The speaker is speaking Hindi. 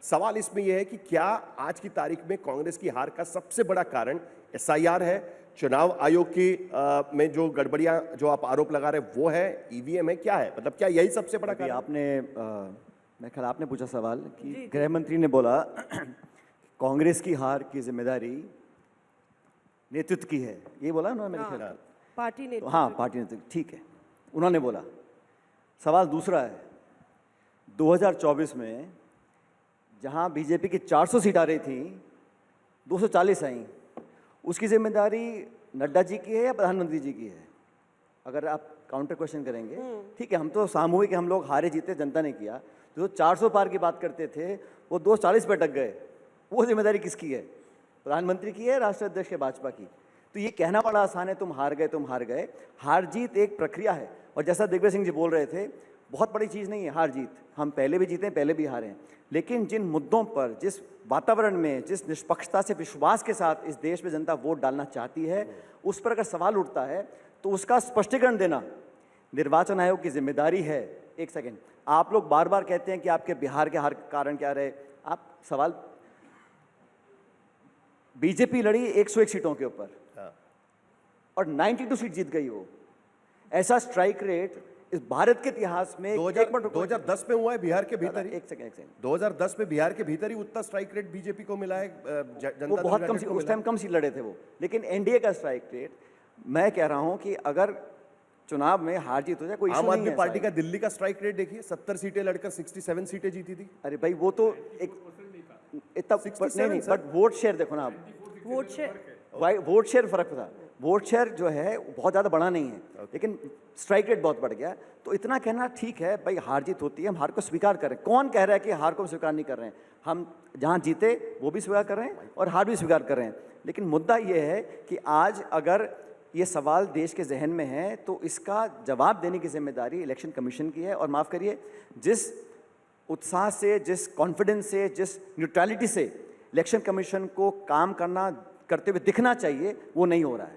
सवाल इसमें यह है कि क्या आज की तारीख में कांग्रेस की हार का सबसे बड़ा कारण एसआईआर है, चुनाव आयोग की में जो गड़बड़ियां जो आप आरोप लगा रहे हैं वो है, ईवीएम है, क्या है? मतलब क्या यही सबसे बड़ा कारण? आपने मैं ख्याल आपने पूछा सवाल कि गृह मंत्री ने बोला कांग्रेस की हार की जिम्मेदारी नेतृत्व की है, ये बोला उन्होंने मेरे ख्याल। पार्टी ने, हाँ पार्टी नेतृत्व, ठीक है, उन्होंने बोला। सवाल दूसरा है, 2024 में जहां बीजेपी की 400 सीट आ रही थी 240 आई, उसकी जिम्मेदारी नड्डा जी की है या प्रधानमंत्री जी की है? अगर आप काउंटर क्वेश्चन करेंगे, ठीक है, हम तो सामूहिक हम लोग हारे जीते, जनता ने किया। जो 400 पार की बात करते थे वो 240 पे अटक गए, वो जिम्मेदारी किसकी है? प्रधानमंत्री की है, राष्ट्रीय अध्यक्ष है भाजपा की? तो ये कहना बड़ा आसान है, तुम हार गए, तुम हार गए। हार जीत एक प्रक्रिया है, और जैसा दिग्विजय सिंह जी बोल रहे थे, बहुत बड़ी चीज़ नहीं है हार जीत। हम पहले भी जीते हैं, पहले भी हारे हैं, लेकिन जिन मुद्दों पर, जिस वातावरण में, जिस निष्पक्षता से, विश्वास के साथ इस देश में जनता वोट डालना चाहती है, उस पर अगर सवाल उठता है तो उसका स्पष्टीकरण देना निर्वाचन आयोग की जिम्मेदारी है। एक सेकेंड, आप लोग बार बार कहते हैं कि आपके बिहार के हार कारण क्या रहे। आप सवाल, बीजेपी लड़ी 101 सीटों के ऊपर और 92 सीट जीत गई। वो ऐसा स्ट्राइक रेट इस भारत के इतिहास में 2010 में हुआ है बिहार के भीतर ही। एक सेकंड 2010 में बिहार के भीतर ही उतना स्ट्राइक रेट बीजेपी को मिला है। वो बहुत कम, उस टाइम कम सीट लड़े थे वो, लेकिन एनडीए का स्ट्राइक रेट, मैं कह रहा हूं कि अगर चुनाव में हार जीत हो जाए, कोई आम आदमी पार्टी का दिल्ली का स्ट्राइक रेट देखिए, 70 सीटें लड़कर 67 सीटें जीती थी। अरे भाई वो तो एक इतना नहीं, बट वोट शेयर देखो ना आप, वोट शेयर फर्क था। वोट शेयर जो है बहुत ज़्यादा बड़ा नहीं है, लेकिन स्ट्राइक रेट बहुत बढ़ गया। तो इतना कहना ठीक है भाई, हार जीत होती है, हम हार को स्वीकार करें। कौन कह रहा है कि हार को स्वीकार नहीं कर रहे हैं? हम जहां जीते वो भी स्वीकार कर रहे हैं और हार भी स्वीकार कर रहे हैं। लेकिन मुद्दा ये है कि आज अगर ये सवाल देश के जहन में है तो इसका जवाब देने की जिम्मेदारी इलेक्शन कमीशन की है। और माफ़ करिए, जिस उत्साह से, जिस कॉन्फिडेंस से, जिस न्यूट्रलिटी से इलेक्शन कमीशन को काम करते हुए दिखना चाहिए, वो नहीं हो रहा है।